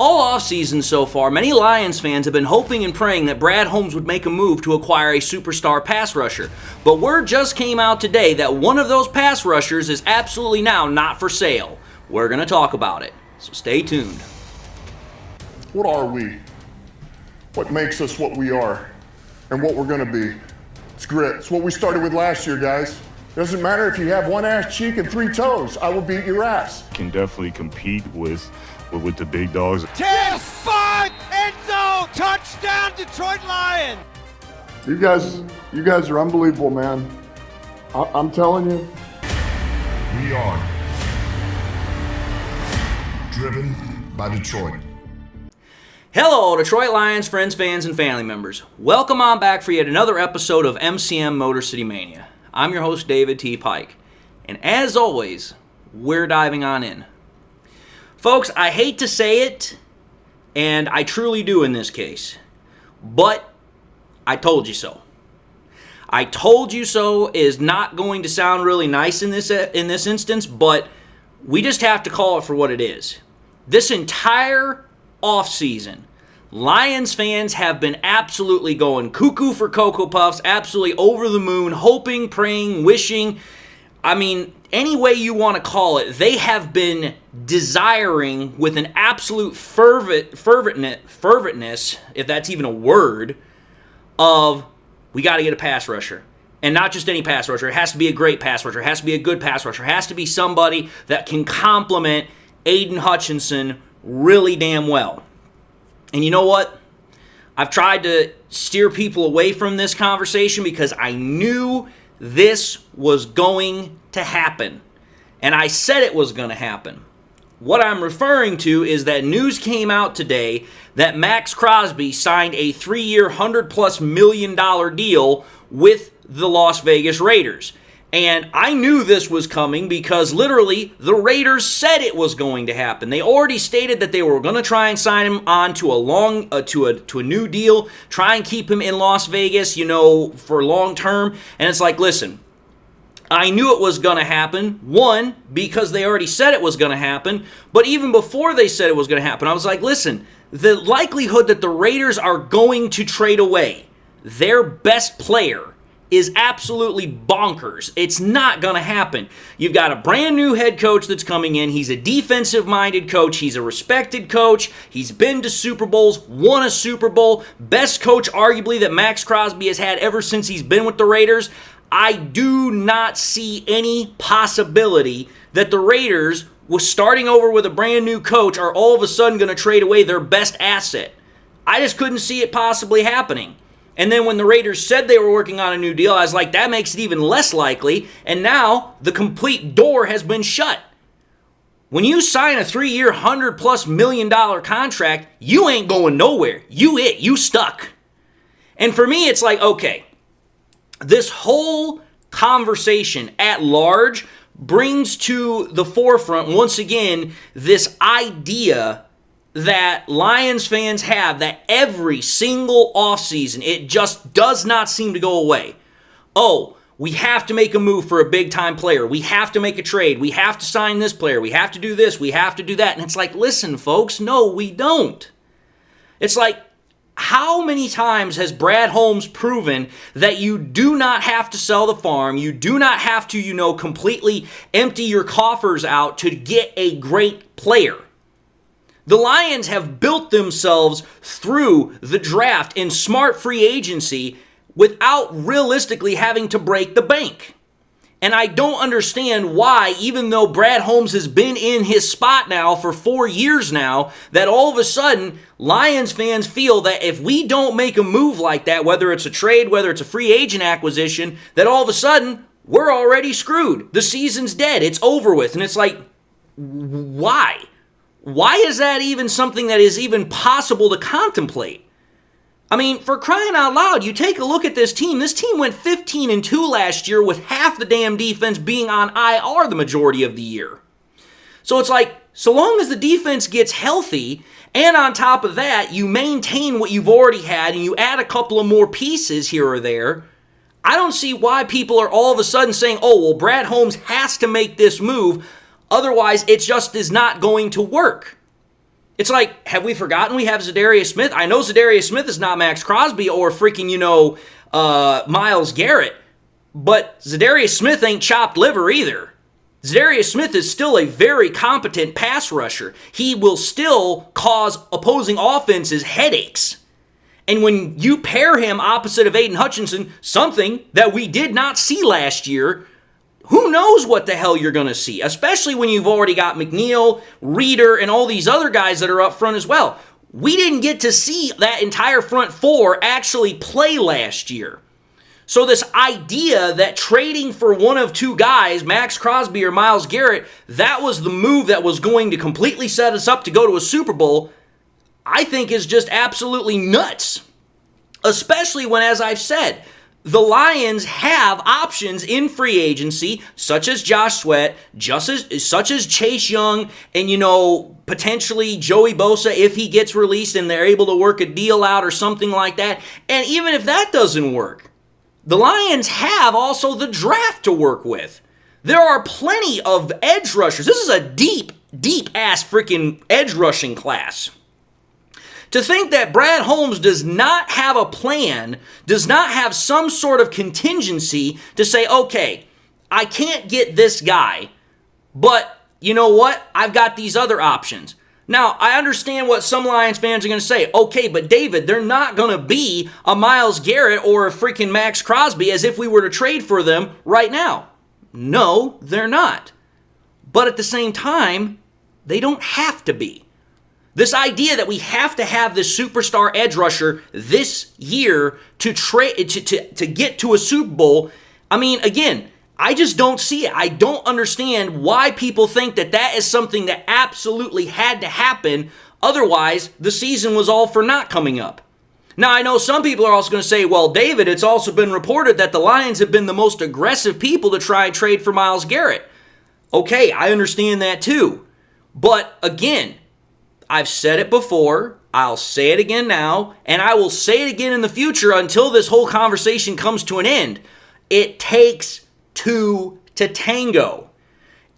All offseason so far, many Lions fans have been hoping and praying that Brad Holmes would make a move to acquire a superstar pass rusher. But word just came out today that one of those pass rushers is absolutely now not for sale. We're going to talk about it, so stay tuned. What are we? What makes us what we are and what we're going to be? It's grit. It's what we started with last year, guys. Doesn't matter if you have one ass cheek and 3 toes. I will beat your ass. Can definitely compete with the big dogs. 10-5 end zone touchdown Detroit Lions. You guys are unbelievable, man. I'm telling you. We are driven by Detroit. Hello, Detroit Lions friends, fans, and family members. Welcome on back for yet another episode of MCM Motor City Mania. I'm your host, David T. Pike. And as always, we're diving on in. Folks, I hate to say it, and I truly do in this case, but I told you so. I told you so is not going to sound really nice in this instance, but we just have to call it for what it is. This entire offseason, Lions fans have been absolutely going cuckoo for Cocoa Puffs, absolutely over the moon, hoping, praying, wishing. I mean, any way you want to call it, they have been desiring with an absolute ferventness, if that's even a word, of we got to get a pass rusher. And not just any pass rusher. It has to be a great pass rusher. It has to be a good pass rusher. It has to be somebody that can complement Aiden Hutchinson really damn well. And you know what? I've tried to steer people away from this conversation because I knew this was going to happen. And I said it was going to happen. What I'm referring to is that news came out today that Maxx Crosby signed a 3-year, $100+ million deal with the Las Vegas Raiders. And I knew this was coming because literally the Raiders said it was going to happen. They already stated that they were going to try and sign him on to a new deal, try and keep him in Las Vegas, for long term. And it's like, listen, I knew it was going to happen. One, because they already said it was going to happen. But even before they said it was going to happen, I was like, listen, the likelihood that the Raiders are going to trade away their best player is absolutely bonkers. It's not going to happen. You've got a brand new head coach that's coming in. He's a defensive-minded coach. He's a respected coach. He's been to Super Bowls, won a Super Bowl. Best coach, arguably, that Maxx Crosby has had ever since he's been with the Raiders. I do not see any possibility that the Raiders, with starting over with a brand new coach, are all of a sudden going to trade away their best asset. I just couldn't see it possibly happening. And then when the Raiders said they were working on a new deal, I was like, that makes it even less likely. And now the complete door has been shut. When you sign a 3-year, $100+ million contract, you ain't going nowhere. You stuck. And for me, it's like, okay, this whole conversation at large brings to the forefront, once again, this idea that Lions fans have that every single offseason, it just does not seem to go away. Oh, we have to make a move for a big-time player. We have to make a trade. We have to sign this player. We have to do this. We have to do that. And it's like, listen, folks, no, we don't. It's like, how many times has Brad Holmes proven that you do not have to sell the farm, you do not have to, completely empty your coffers out to get a great player? The Lions have built themselves through the draft and smart free agency without realistically having to break the bank. And I don't understand why, even though Brad Holmes has been in his spot now for 4 years now, that all of a sudden Lions fans feel that if we don't make a move like that, whether it's a trade, whether it's a free agent acquisition, that all of a sudden we're already screwed. The season's dead. It's over with. And it's like, why? Why is that even something that is even possible to contemplate? I mean, for crying out loud, you take a look at this team. This team went 15-2 last year with half the damn defense being on IR the majority of the year. So it's like, so long as the defense gets healthy, and on top of that, you maintain what you've already had, and you add a couple of more pieces here or there, I don't see why people are all of a sudden saying, oh, well, Brad Holmes has to make this move. Otherwise, it just is not going to work. It's like, have we forgotten we have Zadarius Smith? I know Zadarius Smith is not Maxx Crosby or freaking, Myles Garrett, but Zadarius Smith ain't chopped liver either. Zadarius Smith is still a very competent pass rusher. He will still cause opposing offenses headaches. And when you pair him opposite of Aiden Hutchinson, something that we did not see last year, who knows what the hell you're going to see, especially when you've already got McNeil, Reeder, and all these other guys that are up front as well. We didn't get to see that entire front four actually play last year. So this idea that trading for one of two guys, Maxx Crosby or Myles Garrett, that was the move that was going to completely set us up to go to a Super Bowl, I think is just absolutely nuts. Especially when, as I've said, the Lions have options in free agency, such as Josh Sweat, such as Chase Young, and, potentially Joey Bosa if he gets released and they're able to work a deal out or something like that. And even if that doesn't work, the Lions have also the draft to work with. There are plenty of edge rushers. This is a deep, deep-ass freaking edge rushing class. To think that Brad Holmes does not have a plan, does not have some sort of contingency to say, okay, I can't get this guy, but you know what? I've got these other options. Now, I understand what some Lions fans are going to say. Okay, but David, they're not going to be a Myles Garrett or a freaking Maxx Crosby as if we were to trade for them right now. No, they're not. But at the same time, they don't have to be. This idea that we have to have this superstar edge rusher this year to get to a Super Bowl, I mean, again, I just don't see it. I don't understand why people think that that is something that absolutely had to happen. Otherwise, the season was all for naught coming up. Now, I know some people are also going to say, well, David, it's also been reported that the Lions have been the most aggressive people to try and trade for Myles Garrett. Okay, I understand that too. But again, I've said it before, I'll say it again now, and I will say it again in the future until this whole conversation comes to an end. It takes two to tango.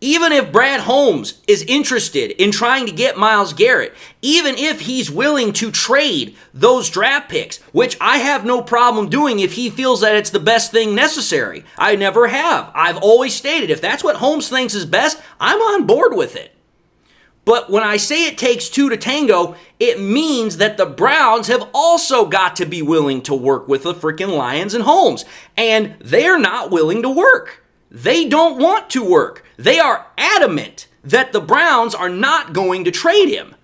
Even if Brad Holmes is interested in trying to get Myles Garrett, even if he's willing to trade those draft picks, which I have no problem doing if he feels that it's the best thing necessary. I never have. I've always stated if that's what Holmes thinks is best, I'm on board with it. But when I say it takes two to tango, it means that the Browns have also got to be willing to work with the freaking Lions and Holmes. And they're not willing to work. They don't want to work. They are adamant that the Browns are not going to trade him.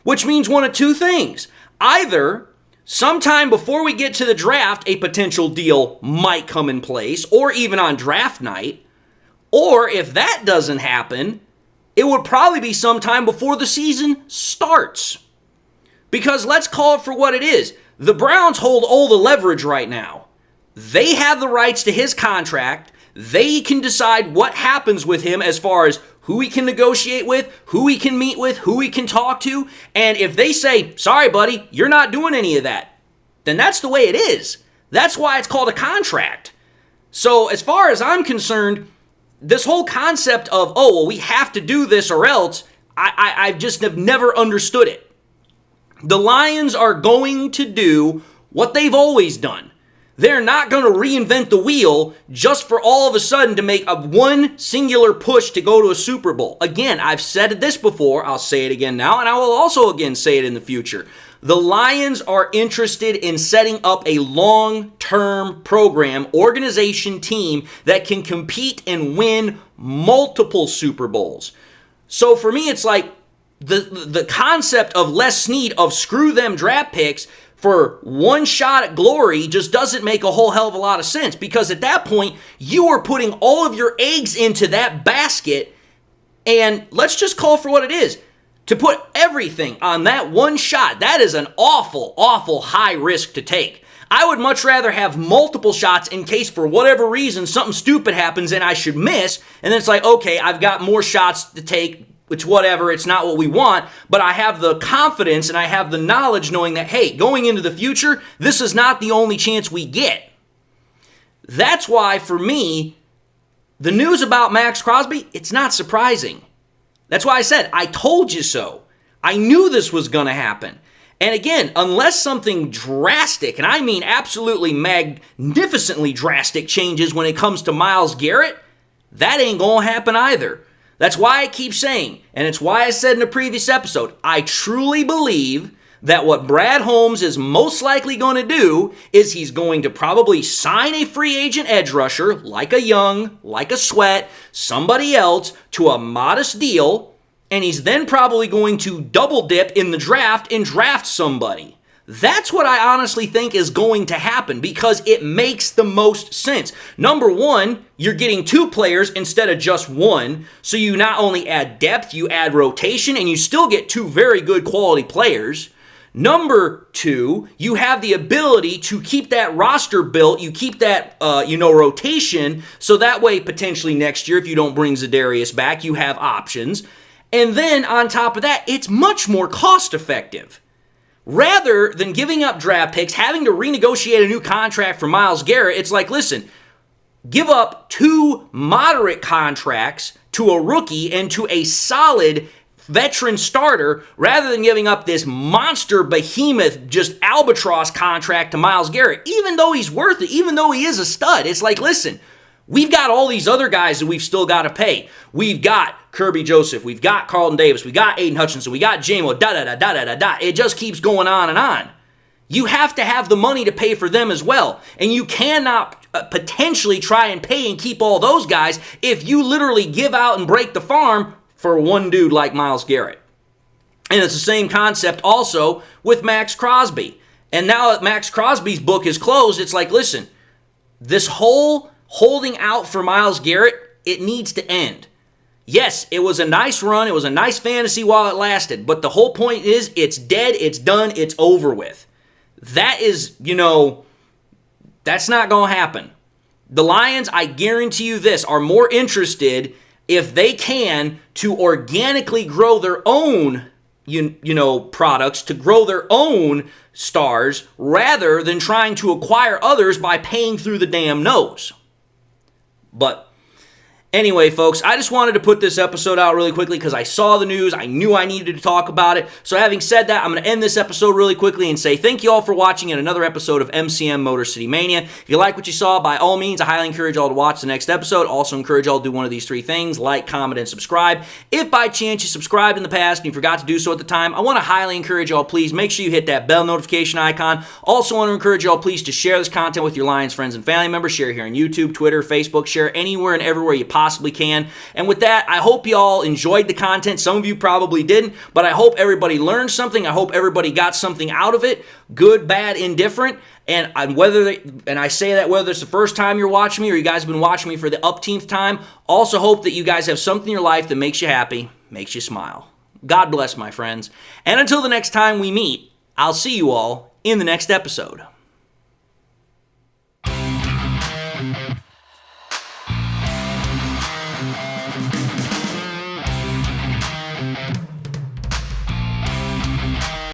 Which means one of two things. Either sometime before we get to the draft, a potential deal might come in place, or even on draft night. Or if that doesn't happen, it would probably be sometime before the season starts. Because let's call it for what it is. The Browns hold all the leverage right now. They have the rights to his contract. They can decide what happens with him as far as who he can negotiate with, who he can meet with, who he can talk to. And if they say, sorry, buddy, you're not doing any of that, then that's the way it is. That's why it's called a contract. So as far as I'm concerned, this whole concept of, oh, well, we have to do this or else, I just have never understood it. The Lions are going to do what they've always done. They're not going to reinvent the wheel just for all of a sudden to make a one singular push to go to a Super Bowl. Again, I've said this before, I'll say it again now, and I will also again say it in the future. The Lions are interested in setting up a long-term program, organization, team that can compete and win multiple Super Bowls. So for me, it's like the concept of Les Snead of screw them draft picks for one shot at glory just doesn't make a whole hell of a lot of sense, because at that point, you are putting all of your eggs into that basket, and let's just call for what it is. To put everything on that one shot, that is an awful, awful high risk to take. I would much rather have multiple shots in case for whatever reason something stupid happens and I should miss, and then it's like, okay, I've got more shots to take, which whatever, it's not what we want, but I have the confidence and I have the knowledge knowing that, hey, going into the future, this is not the only chance we get. That's why, for me, the news about Maxx Crosby, it's not surprising. That's why I said, I told you so. I knew this was going to happen. And again, unless something drastic, and I mean absolutely magnificently drastic changes when it comes to Myles Garrett, that ain't going to happen either. That's why I keep saying, and it's why I said in a previous episode, I truly believe that what Brad Holmes is most likely going to do is he's going to probably sign a free agent edge rusher, like a Young, like a Sweat, somebody else, to a modest deal, and he's then probably going to double dip in the draft and draft somebody. That's what I honestly think is going to happen because it makes the most sense. Number one, you're getting 2 players instead of just 1, so you not only add depth, you add rotation, and you still get 2 very good quality players. Number 2, you have the ability to keep that roster built. You keep that, rotation, so that way potentially next year, if you don't bring Za'Darius back, you have options. And then on top of that, it's much more cost effective. Rather than giving up draft picks, having to renegotiate a new contract for Myles Garrett, it's like, listen, give up 2 moderate contracts to a rookie and to a solid veteran starter rather than giving up this monster behemoth, just albatross contract to Myles Garrett. Even though he's worth it, even though he is a stud, it's like, listen, we've got all these other guys that we've still got to pay. We've got Kirby Joseph, we've got Carlton Davis, we got Aiden Hutchinson, we got J-Mo, da-da-da-da-da-da-da. It just keeps going on and on. You have to have the money to pay for them as well. And you cannot potentially try and pay and keep all those guys if you literally give out and break the farm for one dude like Myles Garrett. And it's the same concept also with Maxx Crosby. And now that Maxx Crosby's book is closed, it's like, listen, this whole holding out for Myles Garrett, it needs to end. Yes, it was a nice run. It was a nice fantasy while it lasted. But the whole point is it's dead, it's done, it's over with. That is, that's not going to happen. The Lions, I guarantee you this, are more interested if they can to organically grow their own, products, to grow their own stars rather than trying to acquire others by paying through the damn nose. But anyway, folks, I just wanted to put this episode out really quickly because I saw the news. I knew I needed to talk about it. So having said that, I'm going to end this episode really quickly and say thank you all for watching in another episode of MCM Motor City Mania. If you like what you saw, by all means, I highly encourage y'all to watch the next episode. Also encourage y'all to do one of these 3 things: like, comment, and subscribe. If by chance you subscribed in the past and you forgot to do so at the time, I want to highly encourage y'all, please make sure you hit that bell notification icon. Also want to encourage y'all, please, to share this content with your Lions friends and family members. Share here on YouTube, Twitter, Facebook. Share anywhere and everywhere you possibly can. And with that, I hope you all enjoyed the content. Some of you probably didn't, but I hope everybody learned something. I hope everybody got something out of it, good, bad, indifferent. And I say that whether it's the first time you're watching me or you guys have been watching me for the upteenth time, also hope that you guys have something in your life that makes you happy, makes you smile. God bless, my friends. And until the next time we meet, I'll see you all in the next episode.